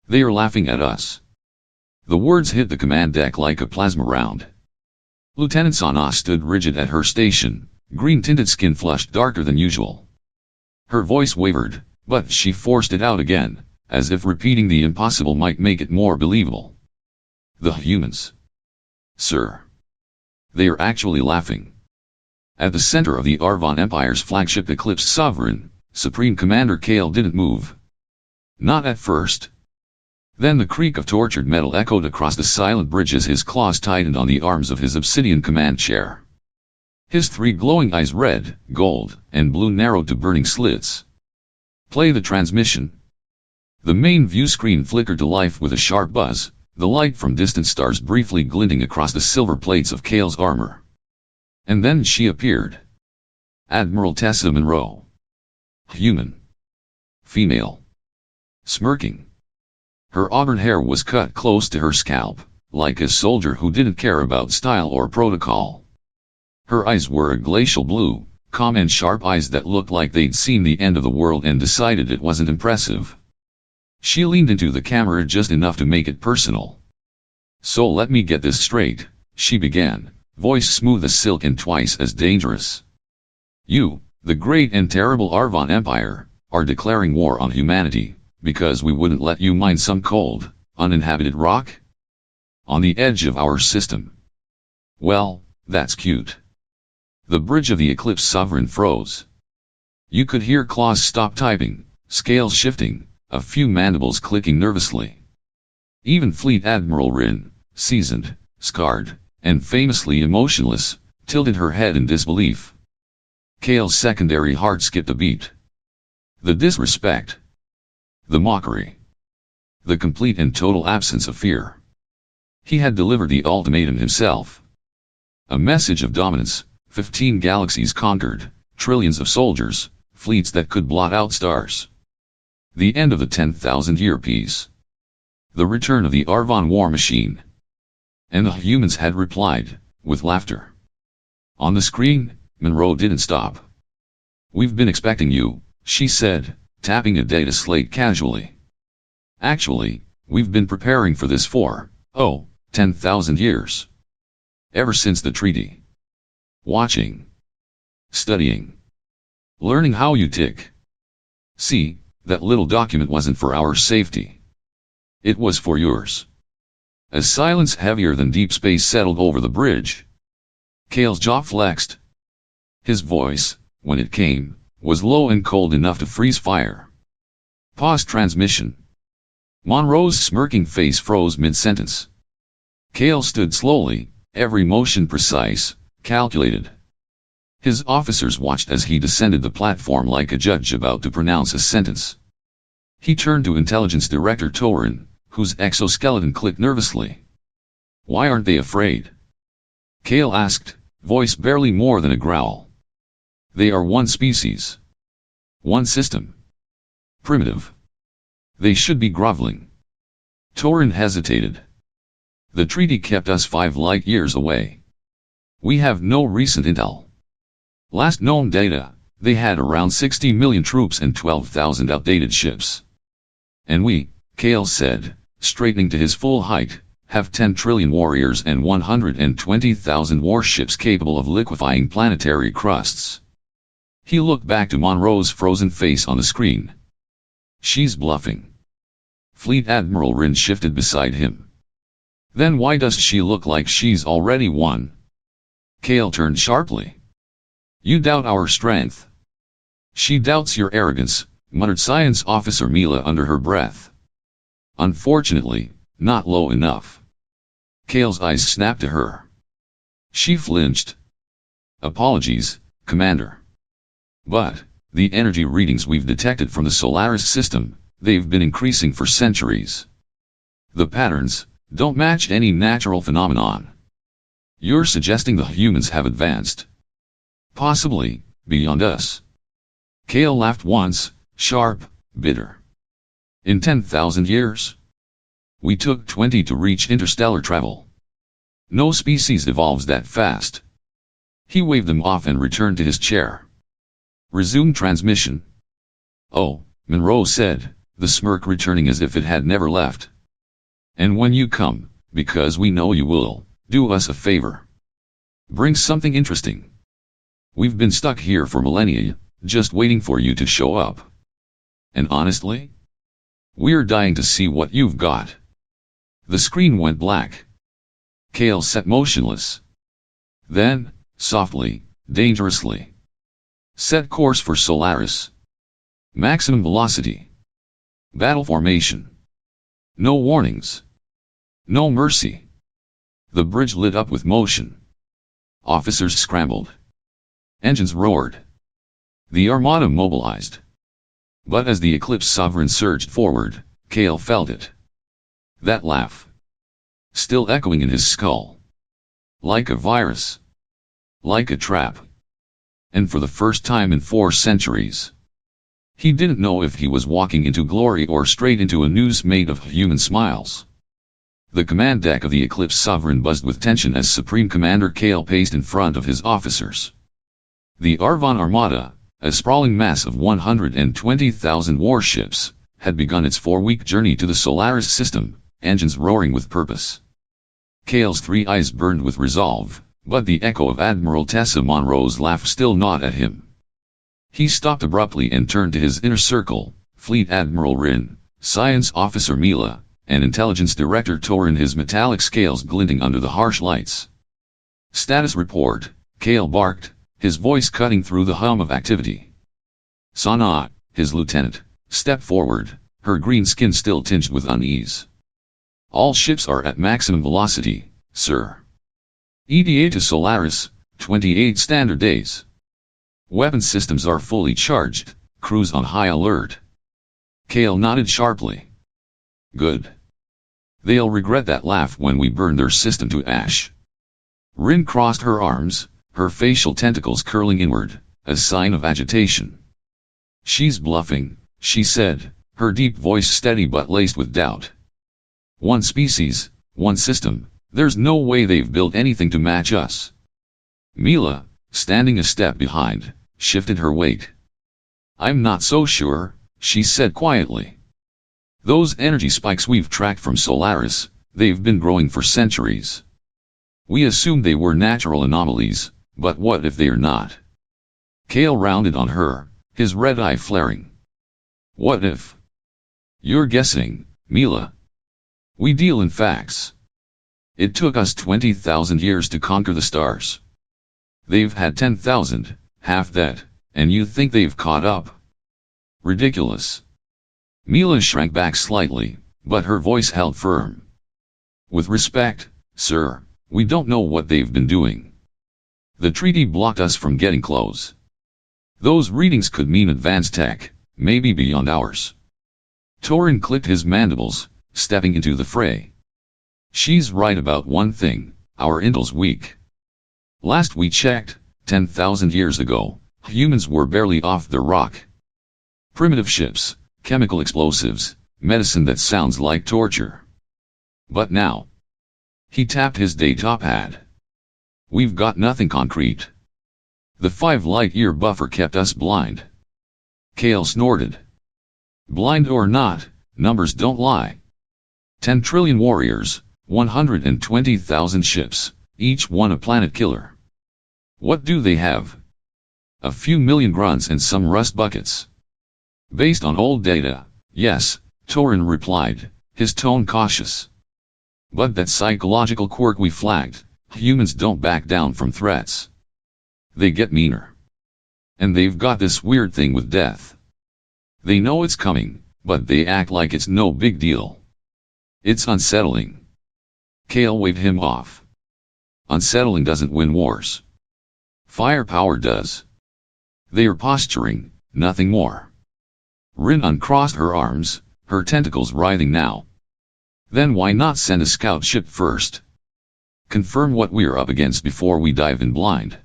They are laughing at us. The words hit the command deck like a plasma round. Lieutenant Sana stood rigid at her station, green-tinted skin flushed darker than usual. Her voice wavered, but she forced it out again, as if repeating the impossible might make it more believable. The humans. Sir. They are actually laughing. At the center of the Arvon Empire's flagship Eclipse Sovereign, Supreme Commander Kale didn't move. Not at first. Then the creak of tortured metal echoed across the silent bridge as his claws tightened on the arms of his obsidian command chair. His three glowing eyes, red, gold, and blue, narrowed to burning slits. Play the transmission. The main view screen flickered to life with a sharp buzz, the light from distant stars briefly glinting across the silver plates of Kale's armor. And then she appeared. Admiral Tessa Monroe. Human. Female. Smirking. Her auburn hair was cut close to her scalp, like a soldier who didn't care about style or protocol. Her eyes were a glacial blue, calm and sharp eyes that looked like they'd seen the end of the world and decided it wasn't impressive. She leaned into the camera just enough to make it personal. So let me get this straight, she began, voice smooth as silk and twice as dangerous. You, the great and terrible Arvon Empire, are declaring war on humanity, because we wouldn't let you mine some cold, uninhabited rock? On the edge of our system. Well, that's cute. The bridge of the Eclipse Sovereign froze. You could hear claws stop typing, scales shifting, a few mandibles clicking nervously. Even Fleet Admiral Rin, seasoned, scarred, and famously emotionless, tilted her head in disbelief. Kale's secondary heart skipped a beat. The disrespect. The mockery. The complete and total absence of fear. He had delivered the ultimatum himself. A message of dominance, 15 galaxies conquered, trillions of soldiers, fleets that could blot out stars. The end of the 10,000-year peace. The return of the Arvon war machine. And the humans had replied, with laughter. On the screen, Monroe didn't stop. We've been expecting you, she said, tapping a data slate casually. Actually, we've been preparing for this for, 10,000 years. Ever since the treaty. Watching. Studying. Learning how you tick. See, that little document wasn't for our safety. It was for yours. A silence heavier than deep space settled over the bridge. Kale's jaw flexed. His voice, when it came, was low and cold enough to freeze fire. Pause transmission. Monroe's smirking face froze mid-sentence. Kale stood slowly, every motion precise, calculated. His officers watched as he descended the platform like a judge about to pronounce a sentence. He turned to Intelligence Director Torin, whose exoskeleton clicked nervously. Why aren't they afraid? Kale asked, voice barely more than a growl. They are one species. One system. Primitive. They should be groveling. Torin hesitated. The treaty kept us 5 light years away. We have no recent intel. Last known data, they had around 60 million troops and 12,000 outdated ships. And we, Kale said, straightening to his full height, have 10 trillion warriors and 120,000 warships capable of liquefying planetary crusts. He looked back to Monroe's frozen face on the screen. She's bluffing. Fleet Admiral Rin shifted beside him. Then why does she look like she's already won? Kale turned sharply. You doubt our strength. She doubts your arrogance, muttered Science Officer Mila under her breath. Unfortunately, not low enough. Kale's eyes snapped to her. She flinched. Apologies, Commander. But, the energy readings we've detected from the Solaris system, they've been increasing for centuries. The patterns don't match any natural phenomenon. You're suggesting the humans have advanced. Possibly, beyond us. Kale laughed once, sharp, bitter. In 10,000 years? We took 20 to reach interstellar travel. No species evolves that fast. He waved them off and returned to his chair. Resume transmission. Oh, Monroe said, the smirk returning as if it had never left. And when you come, because we know you will, do us a favor. Bring something interesting. We've been stuck here for millennia, just waiting for you to show up. And honestly, we're dying to see what you've got. The screen went black. Kale sat motionless. Then, softly, dangerously, set course for Solaris. Maximum velocity. Battle formation. No warnings. No mercy. The bridge lit up with motion. Officers scrambled. Engines roared. The armada mobilized. But as the Eclipse Sovereign surged forward, Kale felt it. That laugh. Still echoing in his skull. Like a virus. Like a trap. And for the first time in 4 centuries, he didn't know if he was walking into glory or straight into a noose made of human smiles. The command deck of the Eclipse Sovereign buzzed with tension as Supreme Commander Kale paced in front of his officers. The Arvon Armada, a sprawling mass of 120,000 warships, had begun its 4-week journey to the Solaris system, engines roaring with purpose. Kale's 3 eyes burned with resolve, but the echo of Admiral Tessa Monroe's laugh still gnawed at him. He stopped abruptly and turned to his inner circle, Fleet Admiral Rin, Science Officer Mila, and Intelligence Director Torin, his metallic scales glinting under the harsh lights. Status report, Kale barked, his voice cutting through the hum of activity. Sanaa, his lieutenant, stepped forward, her green skin still tinged with unease. All ships are at maximum velocity, sir. ETA to Solaris, 28 standard days. Weapon systems are fully charged, crews on high alert. Kale nodded sharply. Good. They'll regret that laugh when we burn their system to ash. Rin crossed her arms, her facial tentacles curling inward, a sign of agitation. She's bluffing, she said, her deep voice steady but laced with doubt. 1 species, 1 system, there's no way they've built anything to match us. Mila, standing a step behind, shifted her weight. I'm not so sure, she said quietly. Those energy spikes we've tracked from Solaris, they've been growing for centuries. We assumed they were natural anomalies, but what if they're not? Kale rounded on her, his red eye flaring. What if? You're guessing, Mila. We deal in facts. It took us 20,000 years to conquer the stars. They've had 10,000, half that, and you think they've caught up? Ridiculous. Mila shrank back slightly, but her voice held firm. With respect, sir, we don't know what they've been doing. The treaty blocked us from getting close. Those readings could mean advanced tech, maybe beyond ours. Torin clicked his mandibles, stepping into the fray. She's right about one thing, our intel's weak. Last we checked, 10,000 years ago, humans were barely off the rock. Primitive ships, chemical explosives, medicine that sounds like torture. But now, he tapped his data pad. We've got nothing concrete. The 5 light-year buffer kept us blind. Kale snorted. Blind or not, numbers don't lie. 10 trillion warriors, 120,000 ships, each one a planet killer. What do they have? A few million grunts and some rust buckets. Based on old data, yes, Torin replied, his tone cautious. But that psychological quirk we flagged, humans don't back down from threats. They get meaner. And they've got this weird thing with death. They know it's coming, but they act like it's no big deal. It's unsettling. Kale waved him off. Unsettling doesn't win wars. Firepower does. They are posturing, nothing more. Rin uncrossed her arms, her tentacles writhing now. Then why not send a scout ship first? Confirm what we're up against before we dive in blind.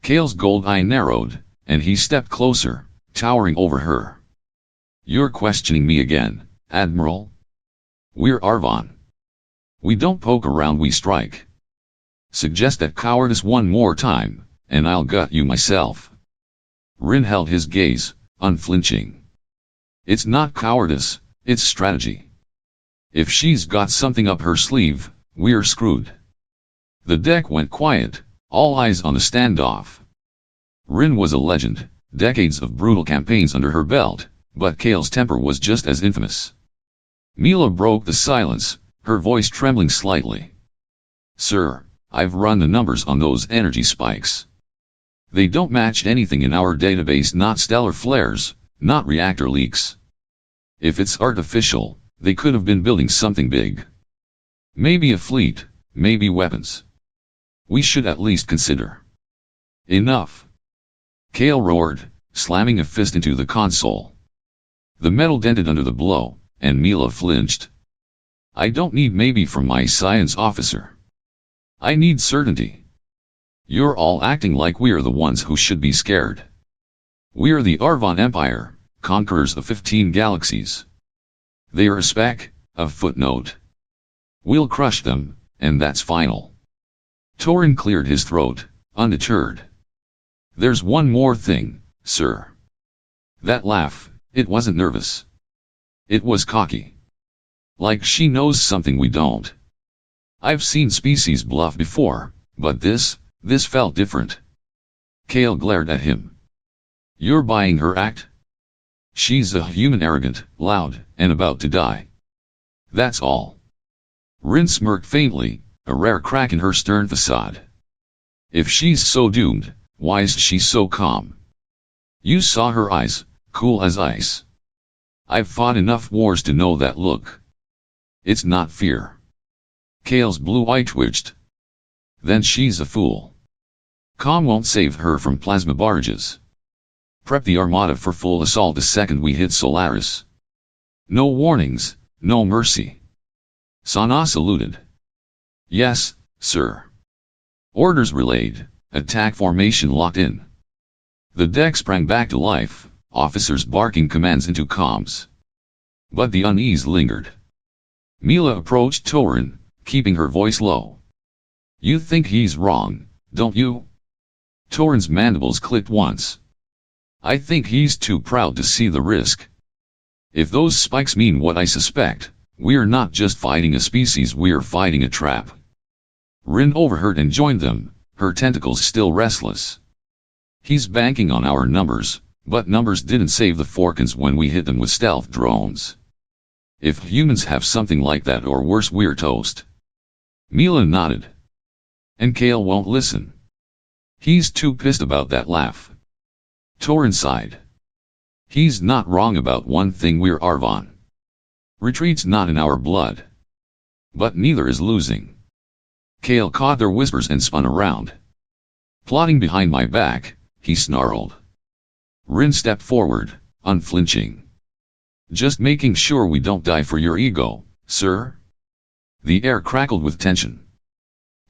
Kale's gold eye narrowed, and he stepped closer, towering over her. You're questioning me again, Admiral? We're Arvon. We don't poke around, we strike. Suggest that cowardice one more time, and I'll gut you myself. Rin held his gaze, unflinching. It's not cowardice, it's strategy. If she's got something up her sleeve, we're screwed. The deck went quiet, all eyes on the standoff. Rin was a legend, decades of brutal campaigns under her belt, but Kale's temper was just as infamous. Mila broke the silence, her voice trembling slightly. Sir, I've run the numbers on those energy spikes. They don't match anything in our database, not stellar flares, not reactor leaks. If it's artificial, they could have been building something big. Maybe a fleet, maybe weapons. We should at least consider. Enough. Kale roared, slamming a fist into the console. The metal dented under the blow, and Mila flinched. I don't need maybe from my science officer. I need certainty. You're all acting like we're the ones who should be scared. We're the Arvon Empire, conquerors of 15 galaxies. They are a speck, a footnote. We'll crush them, and that's final. Torin cleared his throat, undeterred. There's one more thing, sir. That laugh, it wasn't nervous. It was cocky. Like she knows something we don't. I've seen species bluff before, but this felt different. Kale glared at him. You're buying her act? She's a human, arrogant, loud, and about to die. That's all. Rin smirked faintly, a rare crack in her stern facade. If she's so doomed, why is she so calm? You saw her eyes, cool as ice. I've fought enough wars to know that look. It's not fear. Kale's blue eye twitched. Then she's a fool. Calm won't save her from plasma barges. Prep the Armada for full assault the second we hit Solaris. No warnings, no mercy. Sana saluted. Yes, sir. Orders relayed, attack formation locked in. The deck sprang back to life, officers barking commands into comms. But the unease lingered. Mila approached Torin, keeping her voice low. You think he's wrong, don't you? Torin's mandibles clicked once. I think he's too proud to see the risk. If those spikes mean what I suspect, we're not just fighting a species, we're fighting a trap. Rin overheard and joined them, her tentacles still restless. He's banking on our numbers, but numbers didn't save the Forkans when we hit them with stealth drones. If humans have something like that or worse, we're toast. Mila nodded. And Kale won't listen. He's too pissed about that laugh. Torin sighed. He's not wrong about one thing, we're Arvon. Retreat's not in our blood. But neither is losing. Kale caught their whispers and spun around. Plotting behind my back, he snarled. Rin stepped forward, unflinching. Just making sure we don't die for your ego, sir. The air crackled with tension.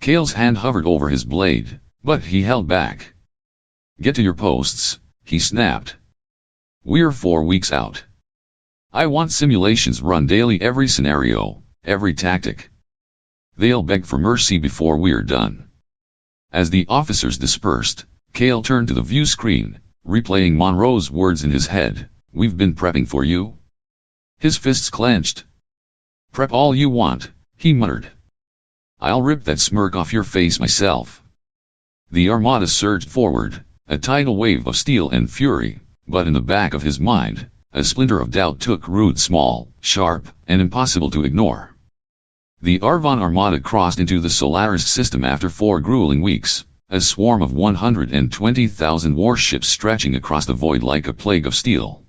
Kale's hand hovered over his blade, but he held back. Get to your posts, he snapped. We're 4 weeks out. I want simulations run daily, every scenario, every tactic. They'll beg for mercy before we're done. As the officers dispersed, Kale turned to the view screen, replaying Monroe's words in his head. We've been prepping for you. His fists clenched. Prep all you want, he muttered. I'll rip that smirk off your face myself. The Armada surged forward, a tidal wave of steel and fury, but in the back of his mind, a splinter of doubt took root, small, sharp, and impossible to ignore. The Arvon Armada crossed into the Solaris system after 4 grueling weeks, a swarm of 120,000 warships stretching across the void like a plague of steel.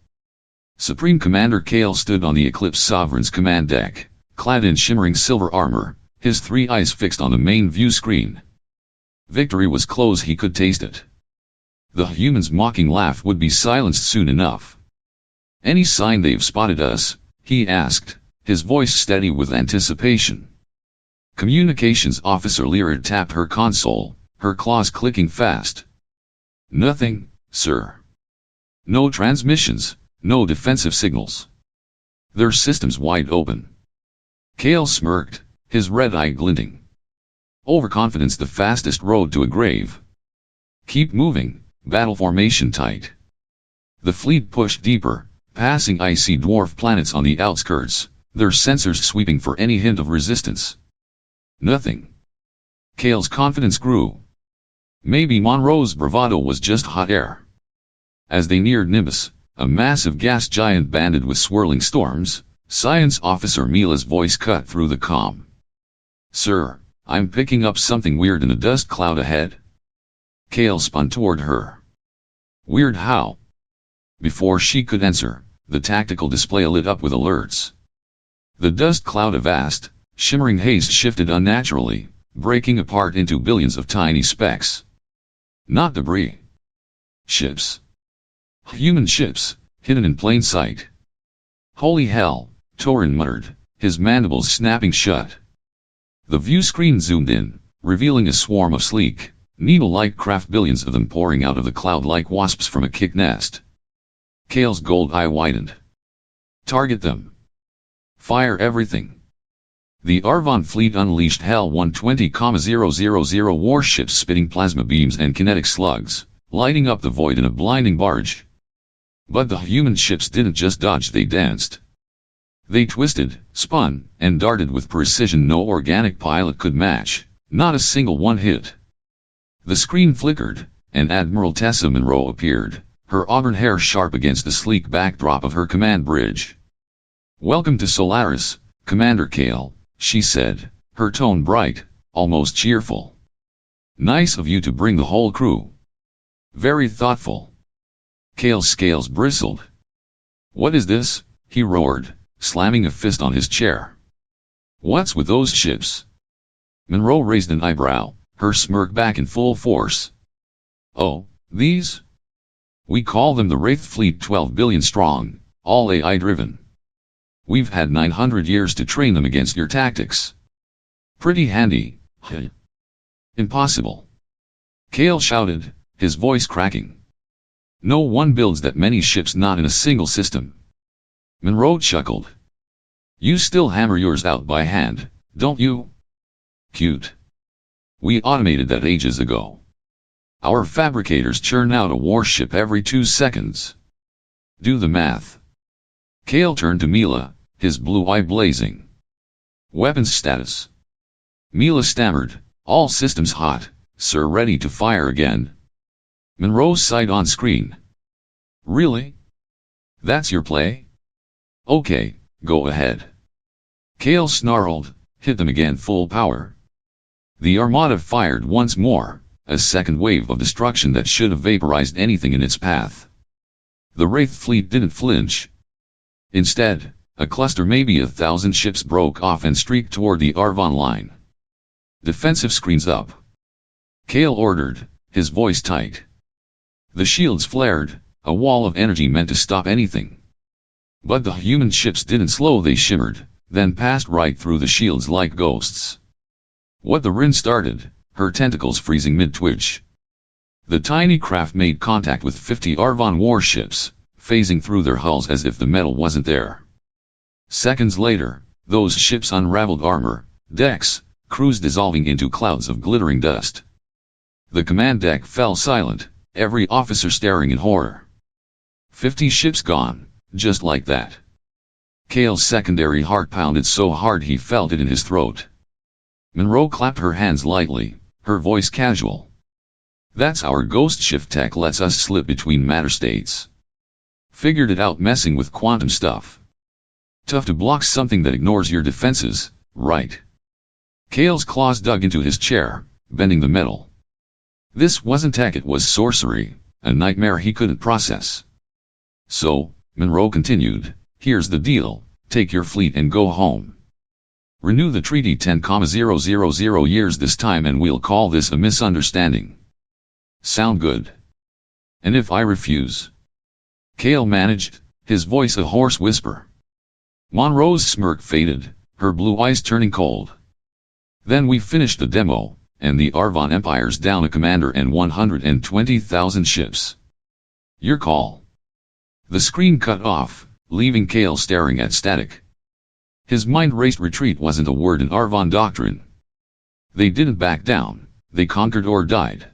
Supreme Commander Kale stood on the Eclipse Sovereign's command deck, clad in shimmering silver armor, his 3 eyes fixed on the main view screen. Victory was close, he could taste it. The humans' mocking laugh would be silenced soon enough. Any sign they've spotted us? He asked, his voice steady with anticipation. Communications Officer Lyra tapped her console, her claws clicking fast. Nothing, sir. No transmissions, no defensive signals. Their systems wide open. Kale smirked, his red eye glinting. Overconfidence the fastest road to a grave. Keep moving, battle formation tight. The fleet pushed deeper, passing icy dwarf planets on the outskirts, their sensors sweeping for any hint of resistance. Nothing. Kale's confidence grew. Maybe Monroe's bravado was just hot air. As they neared Nimbus, a massive gas giant banded with swirling storms, Science Officer Mila's voice cut through the comm. "Sir, I'm picking up something weird in the dust cloud ahead." Kale spun toward her. "Weird how?" Before she could answer, the tactical display lit up with alerts. The dust cloud of vast, shimmering haze shifted unnaturally, breaking apart into billions of tiny specks. Not debris. Ships. Human ships, hidden in plain sight. "Holy hell," Torin muttered, his mandibles snapping shut. The view screen zoomed in, revealing a swarm of sleek, needle-like craft, billions of them pouring out of the cloud like wasps from a kick nest. Kale's gold eye widened. "Target them. Fire everything." The Arvon fleet unleashed Hell 120,000 warships spitting plasma beams and kinetic slugs, lighting up the void in a blinding barrage. But the human ships didn't just dodge, they danced. They twisted, spun, and darted with precision no organic pilot could match. Not a single one hit. The screen flickered, and Admiral Tessa Monroe appeared, her auburn hair sharp against the sleek backdrop of her command bridge. "Welcome to Solaris, Commander Kale," she said, her tone bright, almost cheerful. "Nice of you to bring the whole crew." "Very thoughtful." Kale's scales bristled. "What is this?" he roared, slamming a fist on his chair. "What's with those ships?" Monroe raised an eyebrow, her smirk back in full force. "Oh, these? We call them the Wraith Fleet, 12 billion strong, all AI-driven. We've had 900 years to train them against your tactics. Pretty handy, huh?" "Impossible!" Kale shouted, his voice cracking. "No one builds that many ships, not in a single system." Monroe chuckled. "You still hammer yours out by hand, don't you?" "Cute. We automated that ages ago. Our fabricators churn out a warship every 2 seconds. Do the math." Kale turned to Mila, his blue eye blazing. "Weapons status." Mila stammered, "All systems hot, sir, ready to fire again." Monroe sighed on screen. "Really? That's your play? Okay, go ahead." Kale snarled, "Hit them again full power." The Armada fired once more, a second wave of destruction that should have vaporized anything in its path. The Wraith fleet didn't flinch. Instead, a cluster, maybe 1,000 ships, broke off and streaked toward the Arvon line. "Defensive screens up," Kale ordered, his voice tight. The shields flared, a wall of energy meant to stop anything. But the human ships didn't slow, they shimmered, then passed right through the shields like ghosts. What the Rin started, her tentacles freezing mid-twitch. The tiny craft made contact with 50 Arvon warships, phasing through their hulls as if the metal wasn't there. Seconds later, those ships unraveled, armor, decks, crews dissolving into clouds of glittering dust. The command deck fell silent, every officer staring in horror. 50 ships gone, just like that. Kale's secondary heart pounded so hard he felt it in his throat. Monroe clapped her hands lightly, her voice casual. "That's our ghost shift tech, lets us slip between matter states. Figured it out messing with quantum stuff. Tough to block something that ignores your defenses, right?" Kale's claws dug into his chair, bending the metal. This wasn't tech, it was sorcery, a nightmare he couldn't process. "So," Monroe continued, "here's the deal, take your fleet and go home. Renew the treaty 10,000 years this time and we'll call this a misunderstanding. Sound good? And if I refuse?" Kale managed, his voice a hoarse whisper. Monroe's smirk faded, her blue eyes turning cold. "Then we finish the demo, and the Arvon Empire's down a commander and 120,000 ships. Your call." The screen cut off, leaving Kale staring at static. His mind raced. Retreat wasn't a word in Arvon doctrine. They didn't back down, they conquered or died.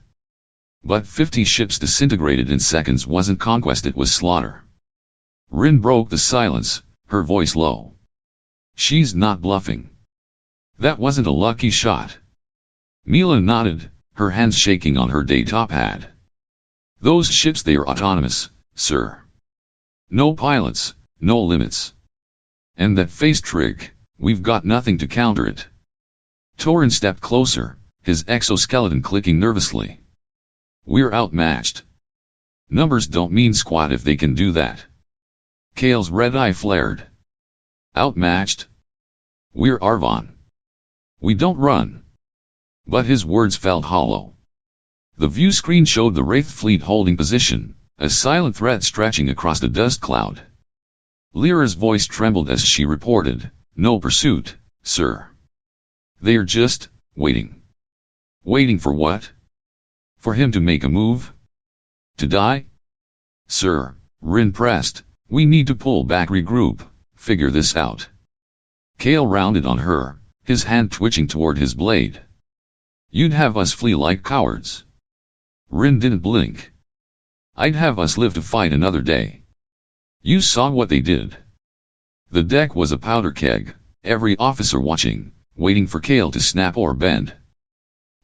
But 50 ships disintegrated in seconds wasn't conquest, it was slaughter. Rin broke the silence, her voice low. She's not bluffing. That wasn't a lucky shot. Mila nodded, her hands shaking on her daytop pad. Those ships, they are autonomous, sir. No pilots, no limits. And that face trick, we've got nothing to counter it. Torin stepped closer, his exoskeleton clicking nervously. We're outmatched. Numbers don't mean squat if they can do that. Kale's red eye flared. Outmatched? We're Arvon. We don't run. But his words felt hollow. The view screen showed the Wraith fleet holding position, a silent threat stretching across the dust cloud. Lyra's voice trembled as she reported, "No pursuit, sir. They're just waiting." Waiting for what? For him to make a move? To die? Sir, Rin pressed, we need to pull back, regroup, figure this out. Kale rounded on her, his hand twitching toward his blade. You'd have us flee like cowards. Rin didn't blink. I'd have us live to fight another day. You saw what they did. The deck was a powder keg, every officer watching, waiting for Kale to snap or bend.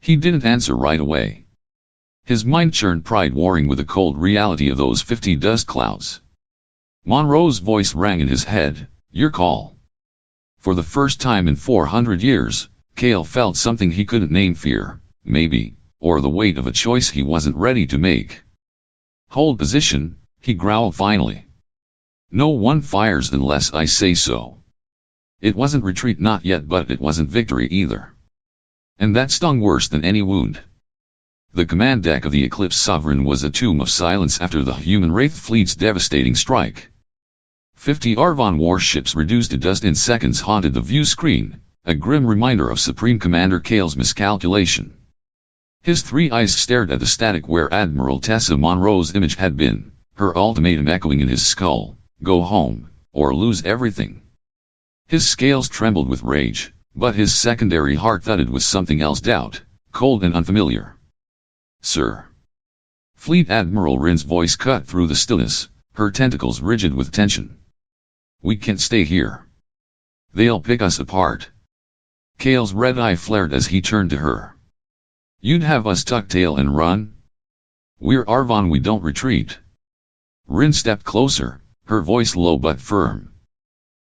He didn't answer right away. His mind churned, pride warring with the cold reality of those 50 dust clouds. Monroe's voice rang in his head, your call. For the first time in 400 years, Kale felt something he couldn't name, fear, maybe, or the weight of a choice he wasn't ready to make. Hold position, he growled finally. No one fires unless I say so. It wasn't retreat, not yet, but it wasn't victory either. And that stung worse than any wound. The command deck of the Eclipse Sovereign was a tomb of silence after the human Wraith fleet's devastating strike. 50 Arvon warships reduced to dust in seconds haunted the view screen, a grim reminder of Supreme Commander Kale's miscalculation. His three eyes stared at the static where Admiral Tessa Monroe's image had been, her ultimatum echoing in his skull, go home, or lose everything. His scales trembled with rage, but his secondary heart thudded with something else, doubt, cold and unfamiliar. Sir. Fleet Admiral Rin's voice cut through the stillness, her tentacles rigid with tension. We can't stay here. They'll pick us apart. Kale's red eye flared as he turned to her. You'd have us tuck tail and run? We're Arvon, we don't retreat. Rin stepped closer, her voice low but firm.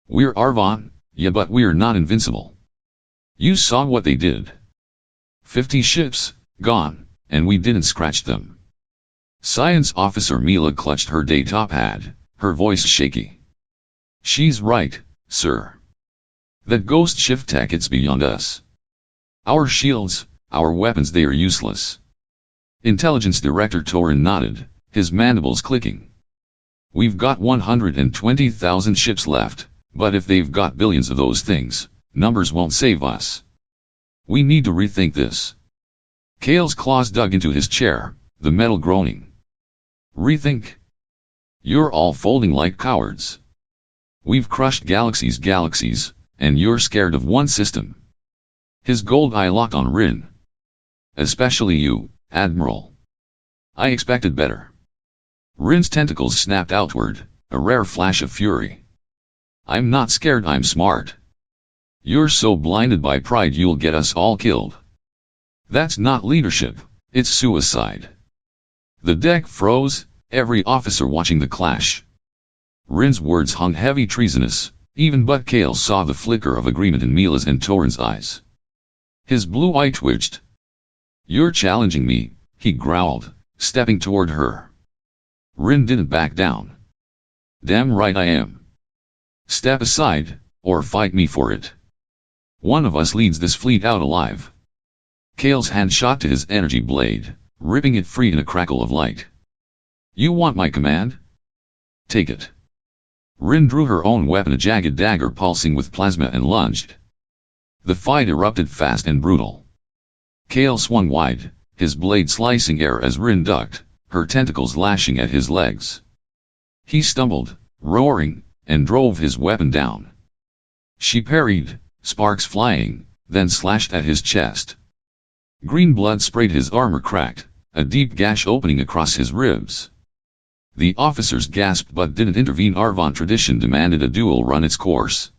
We're Arvon, yeah, but we're not invincible. You saw what they did. 50 ships, gone, and we didn't scratch them. Science Officer Mila clutched her daytop pad, her voice shaky. She's right, sir. That ghost shift tech, it's beyond us. Our shields, our weapons, they are useless. Intelligence Director Torin nodded, his mandibles clicking. We've got 120,000 ships left, but if they've got billions of those things, numbers won't save us. We need to rethink this. Kale's claws dug into his chair, the metal groaning. Rethink? You're all folding like cowards. We've crushed galaxies, and you're scared of one system. His gold eye locked on Rin. Especially you, Admiral. I expected better. Rin's tentacles snapped outward, a rare flash of fury. I'm not scared, I'm smart. You're so blinded by pride you'll get us all killed. That's not leadership, it's suicide. The deck froze, every officer watching the clash. Rin's words hung heavy, treasonous, even but Kale saw the flicker of agreement in Mila's and Torin's eyes. His blue eye twitched. You're challenging me, he growled, stepping toward her. Rin didn't back down. Damn right I am. Step aside, or fight me for it. One of us leads this fleet out alive. Kale's hand shot to his energy blade, ripping it free in a crackle of light. You want my command? Take it. Rin drew her own weapon, a jagged dagger pulsing with plasma, and lunged. The fight erupted fast and brutal. Kale swung wide, his blade slicing air as Rin ducked, her tentacles lashing at his legs. He stumbled, roaring, and drove his weapon down. She parried, sparks flying, then slashed at his chest. Green blood sprayed his armor, cracked, a deep gash opening across his ribs. The officers gasped but didn't intervene. Arvon tradition demanded a duel run its course.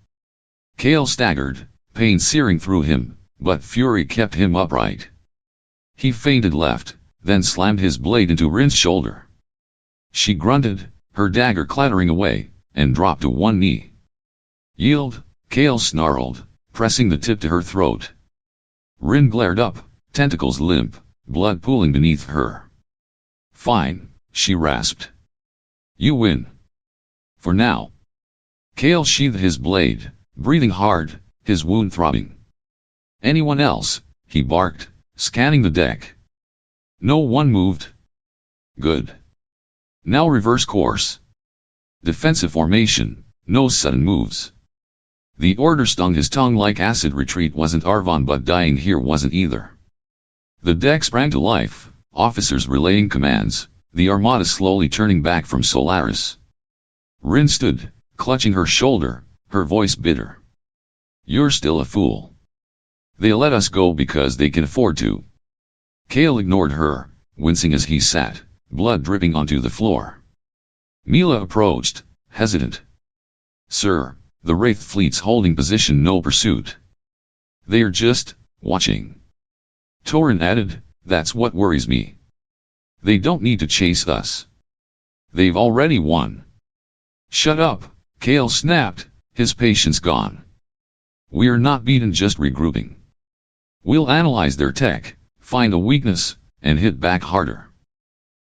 Kale staggered, pain searing through him, but fury kept him upright. He feinted left, then slammed his blade into Rin's shoulder. She grunted, her dagger clattering away, and dropped to one knee. Yield, Kale snarled, pressing the tip to her throat. Rin glared up, tentacles limp, blood pooling beneath her. Fine, she rasped. You win. For now. Kale sheathed his blade, breathing hard, his wound throbbing. Anyone else? He barked, scanning the deck. No one moved. Good. Now reverse course. Defensive formation, no sudden moves. The order stung his tongue like acid. Retreat wasn't Arvon, but dying here wasn't either. The deck sprang to life, officers relaying commands, the armada slowly turning back from Solaris. Rin stood, clutching her shoulder, her voice bitter. You're still a fool. They let us go because they can afford to. Kale ignored her, wincing as he sat, blood dripping onto the floor. Mila approached, hesitant. Sir, the Wraith fleet's holding position, no pursuit. They're just watching. Torin added, that's what worries me. They don't need to chase us. They've already won. Shut up, Kale snapped, his patience gone. We're not beaten, just regrouping. We'll analyze their tech, find a weakness, and hit back harder.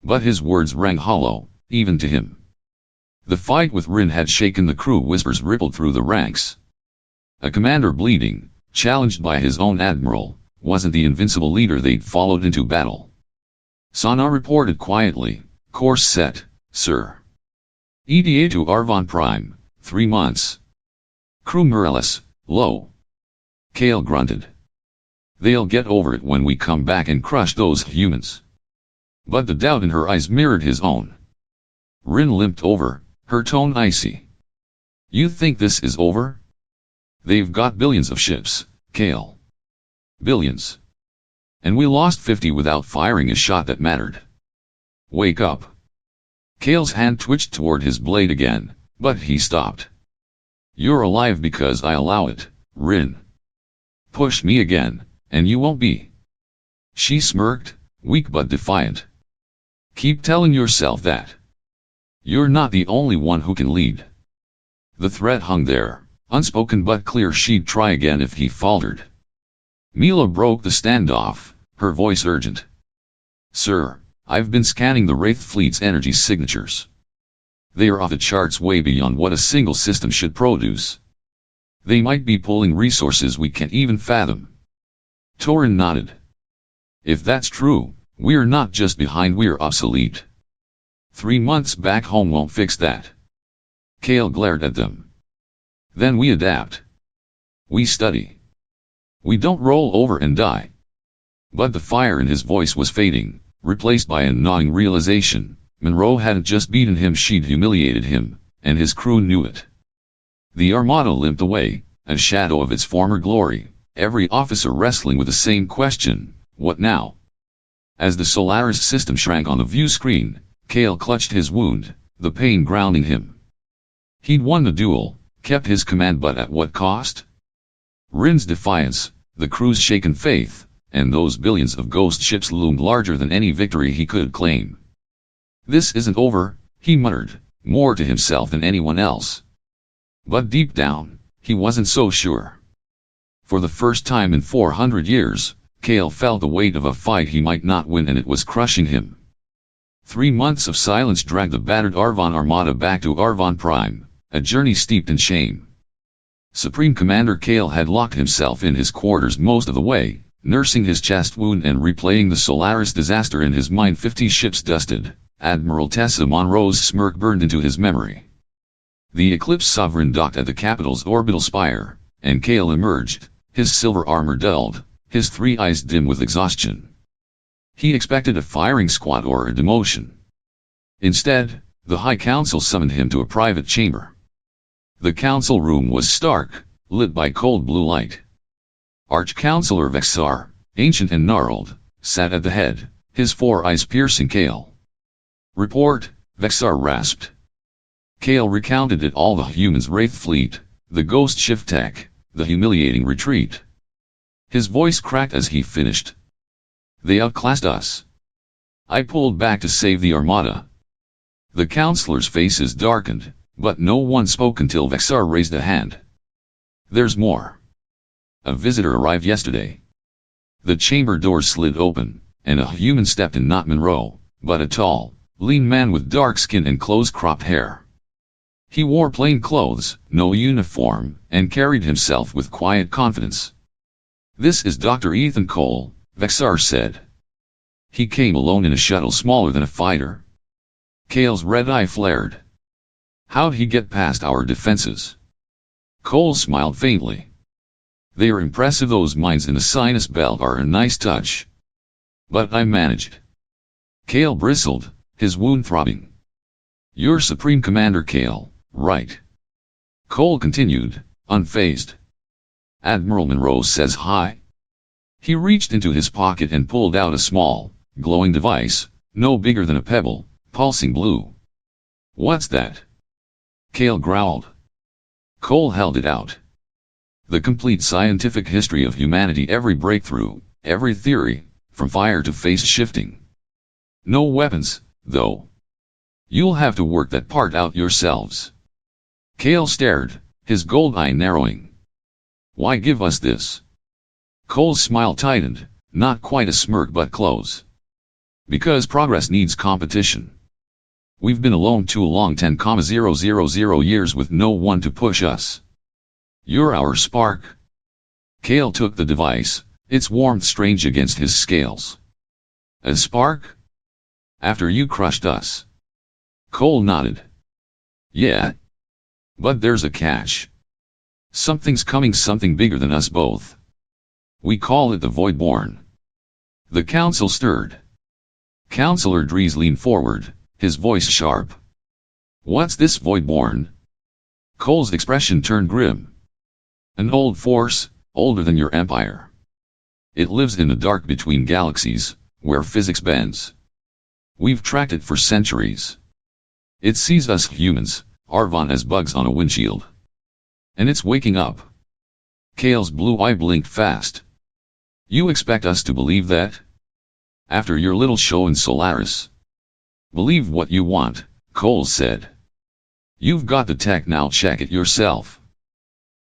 But his words rang hollow, even to him. The fight with Rin had shaken the crew. Whispers rippled through the ranks. A commander bleeding, challenged by his own admiral, wasn't the invincible leader they'd followed into battle. Sana reported quietly, course set, sir. ETA to Arvon Prime, 3 months. Crew morales, low. Kale grunted. They'll get over it when we come back and crush those humans. But the doubt in her eyes mirrored his own. Rin limped over, her tone icy. You think this is over? They've got billions of ships, Kale. Billions. And we lost 50 without firing a shot that mattered. Wake up. Kale's hand twitched toward his blade again, but he stopped. You're alive because I allow it, Rin. Push me again, and you won't be. She smirked, weak but defiant. Keep telling yourself that. You're not the only one who can lead. The threat hung there, unspoken but clear. She'd try again if he faltered. Mila broke the standoff, her voice urgent. Sir, I've been scanning the Wraith fleet's energy signatures. They are off the charts, way beyond what a single system should produce. They might be pulling resources we can't even fathom. Torin nodded. If that's true, we're not just behind, we're obsolete. 3 months back home won't fix that. Kale glared at them. Then we adapt. We study. We don't roll over and die. But the fire in his voice was fading, replaced by a gnawing realization. Monroe hadn't just beaten him, she'd humiliated him, and his crew knew it. The armada limped away, a shadow of its former glory, every officer wrestling with the same question, what now? As the Solaris system shrank on the view screen, Kale clutched his wound, the pain grounding him. He'd won the duel, kept his command, but at what cost? Rin's defiance, the crew's shaken faith, and those billions of ghost ships loomed larger than any victory he could claim. This isn't over, he muttered, more to himself than anyone else. But deep down, he wasn't so sure. For the first time in 400 years, Kale felt the weight of a fight he might not win, and it was crushing him. 3 months of silence dragged the battered Arvon armada back to Arvon Prime, a journey steeped in shame. Supreme Commander Kale had locked himself in his quarters most of the way, nursing his chest wound and replaying the Solaris disaster in his mind. 50 ships dusted, Admiral Tessa Monroe's smirk burned into his memory. The Eclipse Sovereign docked at the capital's orbital spire, and Kale emerged, his silver armor dulled, his 3 eyes dim with exhaustion. He expected a firing squad or a demotion. Instead, the High Council summoned him to a private chamber. The council room was stark, lit by cold blue light. Arch-Councilor Vexar, ancient and gnarled, sat at the head, his 4 eyes piercing Kale. Report, Vexar rasped. Kale recounted it all: the humans' Wraith fleet, the ghost shift tech, the humiliating retreat. His voice cracked as he finished. They outclassed us. I pulled back to save the Armada. The counselors' faces darkened, but no one spoke until Vexar raised a hand. There's more. A visitor arrived yesterday. The chamber door slid open, and a human stepped in, not Monroe, but a tall, lean man with dark skin and close-cropped hair. He wore plain clothes, no uniform, and carried himself with quiet confidence. This is Dr. Ethan Cole, Vexar said. He came alone in a shuttle smaller than a fighter. Kale's red eye flared. How'd he get past our defenses? Cole smiled faintly. They are impressive. Those mines in the sinus belt are a nice touch. But I managed. Kale bristled, his wound throbbing. You're Supreme Commander Kale, right? Cole continued, unfazed. Admiral Monroe says hi. He reached into his pocket and pulled out a small, glowing device, no bigger than a pebble, pulsing blue. What's that? Kale growled. Cole held it out. The complete scientific history of humanity, every breakthrough, every theory, from fire to phase shifting. No weapons, though. You'll have to work that part out yourselves. Kale stared, his gold eye narrowing. Why give us this? Cole's smile tightened, not quite a smirk but close. Because progress needs competition. We've been alone too long, 10,000 years with no one to push us. You're our spark. Kale took the device, its warmth strange against his scales. A spark? After you crushed us. Cole nodded. Yeah. But there's a catch. Something's coming, something bigger than us both. We call it the Voidborn. The council stirred. Counselor Dries leaned forward, his voice sharp. What's this Voidborn? Cole's expression turned grim. An old force, older than your empire. It lives in the dark between galaxies, where physics bends. We've tracked it for centuries. It sees us humans, Arvon, as bugs on a windshield. And it's waking up. Kale's blue eye blinked fast. You expect us to believe that? After your little show in Solaris? Believe what you want, Cole said. You've got the tech, now check it yourself.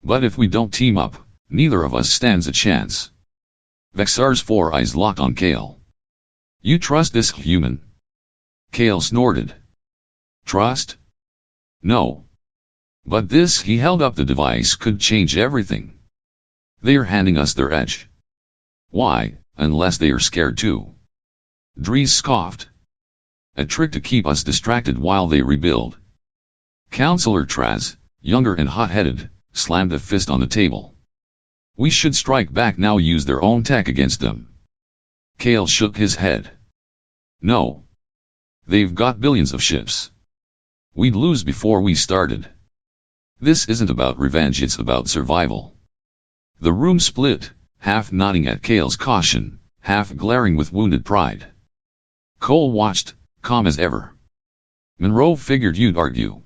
But if we don't team up, neither of us stands a chance. Vexar's four eyes locked on Kale. You trust this human? Kale snorted. Trust? No. But this, he held up the device, could change everything. They're handing us their edge. Why, unless they are scared too? Dries scoffed. A trick to keep us distracted while they rebuild. Counselor Traz, younger and hot-headed, slammed a fist on the table. We should strike back now, use their own tech against them. Kale shook his head. No. They've got billions of ships. We'd lose before we started. This isn't about revenge, it's about survival. The room split, half nodding at Kale's caution, half glaring with wounded pride. Cole watched, calm as ever. Monroe figured you'd argue.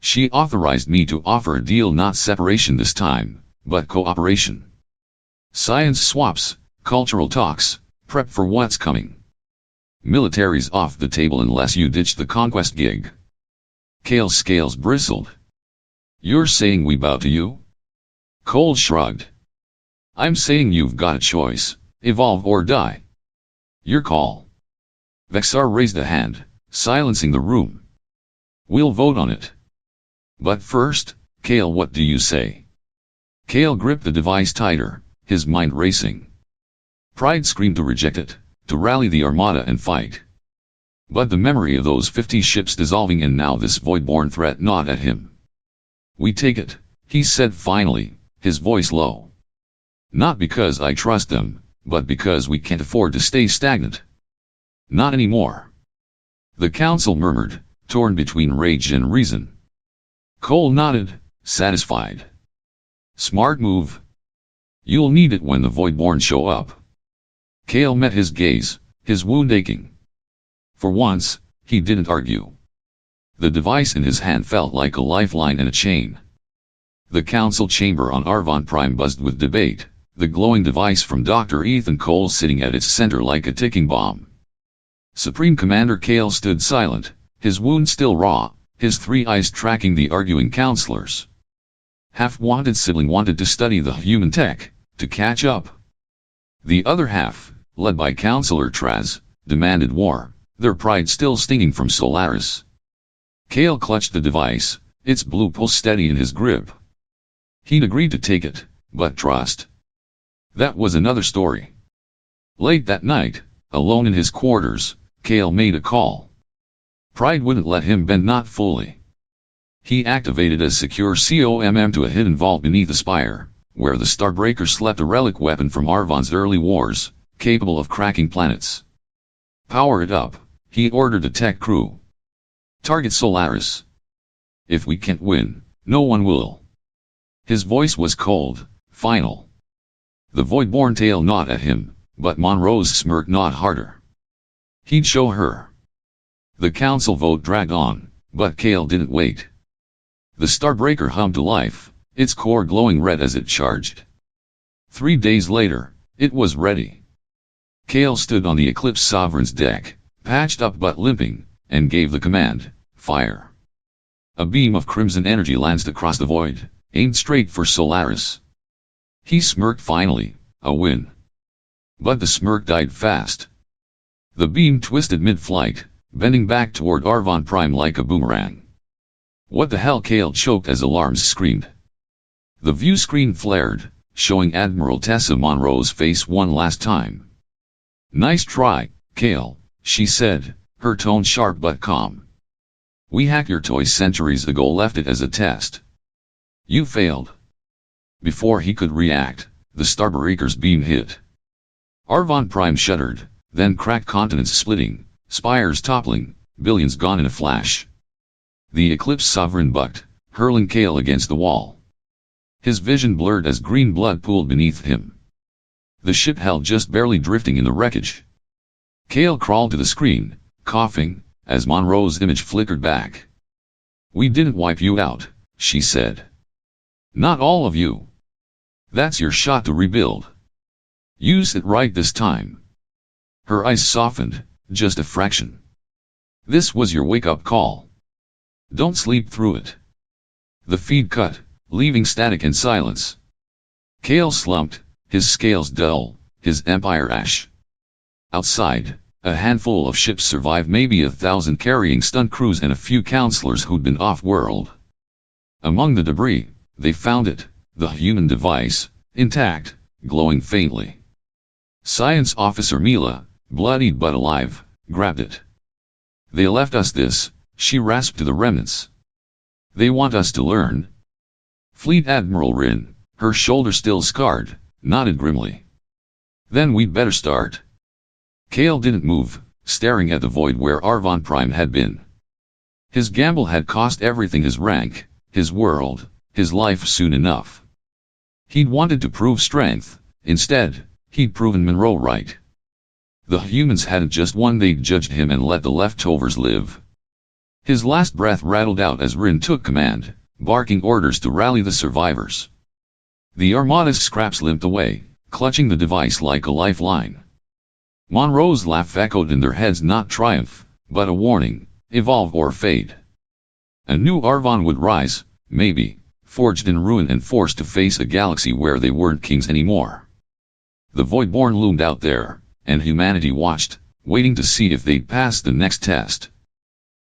She authorized me to offer a deal, not separation this time, but cooperation. Science swaps, cultural talks, prep for what's coming. Military's off the table unless you ditch the conquest gig. Kale's scales bristled. You're saying we bow to you? Cole shrugged. I'm saying you've got a choice, evolve or die. Your call. Vexar raised a hand, silencing the room. We'll vote on it. But first, Kale, what do you say? Kale gripped the device tighter, his mind racing. Pride screamed to reject it, to rally the Armada and fight. But the memory of those 50 ships dissolving and now this Voidborn threat gnawed at him. We take it, he said finally, his voice low. Not because I trust them, but because we can't afford to stay stagnant. Not anymore. The council murmured, torn between rage and reason. Cole nodded, satisfied. Smart move. You'll need it when the Voidborn show up. Kale met his gaze, his wound aching. For once, he didn't argue. The device in his hand felt like a lifeline and a chain. The council chamber on Arvon Prime buzzed with debate, the glowing device from Dr. Ethan Cole sitting at its center like a ticking bomb. Supreme Commander Kale stood silent, his wound still raw, his 3 eyes tracking the arguing counselors. Half-wanted sibling wanted to study the human tech, to catch up. The other half, led by Counselor Traz, demanded war, their pride still stinging from Solaris. Kale clutched the device, its blue pulse steady in his grip. He'd agreed to take it, but trust. That was another story. Late that night, alone in his quarters, Kale made a call. Pride wouldn't let him bend, not fully. He activated a secure COMM to a hidden vault beneath the spire, where the Starbreaker slept, a relic weapon from Arvon's early wars, capable of cracking planets. Power it up, he ordered the tech crew. Target Solaris. If we can't win, no one will. His voice was cold, final. The Voidborn tail gnawed at him, but Monroe's smirk gnawed harder. He'd show her. The council vote dragged on, but Kale didn't wait. The Starbreaker hummed to life, its core glowing red as it charged. 3 days later, it was ready. Kale stood on the Eclipse Sovereign's deck, patched up but limping, and gave the command, fire. A beam of crimson energy lanced across the void, aimed straight for Solaris. He smirked finally, a win. But the smirk died fast. The beam twisted mid-flight, bending back toward Arvon Prime like a boomerang. What the hell? Kale choked as alarms screamed. The view screen flared, showing Admiral Tessa Monroe's face one last time. Nice try, Kale, she said, her tone sharp but calm. We hacked your toy centuries ago, left it as a test. You failed. Before he could react, the Starbreaker's beam hit. Arvon Prime shuddered, then cracked, continents splitting, spires toppling, billions gone in a flash. The Eclipse Sovereign bucked, hurling Kale against the wall. His vision blurred as green blood pooled beneath him. The ship held, just barely drifting in the wreckage. Kale crawled to the screen, coughing, as Monroe's image flickered back. We didn't wipe you out, she said. Not all of you. That's your shot to rebuild. Use it right this time. Her eyes softened, just a fraction. This was your wake-up call. Don't sleep through it. The feed cut, leaving static and silence. Kale slumped, his scales dull, his empire ash. Outside, a handful of ships survived, maybe 1,000 carrying stunt crews and a few counselors who'd been off-world. Among the debris, they found it, the human device, intact, glowing faintly. Science Officer Mila, bloodied but alive, grabbed it. They left us this, she rasped to the remnants. They want us to learn. Fleet Admiral Rin, her shoulder still scarred, nodded grimly. Then we'd better start. Kale didn't move, staring at the void where Arvon Prime had been. His gamble had cost everything: his rank, his world, his life. Soon enough, he'd wanted to prove strength. Instead, he'd proven Monroe right. The humans hadn't just won, they'd judged him and let the leftovers live. His last breath rattled out as Rin took command, barking orders to rally the survivors. The Armada's scraps limped away, clutching the device like a lifeline. Monroe's laugh echoed in their heads, not triumph, but a warning: evolve or fade. A new Arvon would rise, maybe, forged in ruin and forced to face a galaxy where they weren't kings anymore. The Voidborn loomed out there, and humanity watched, waiting to see if they'd pass the next test.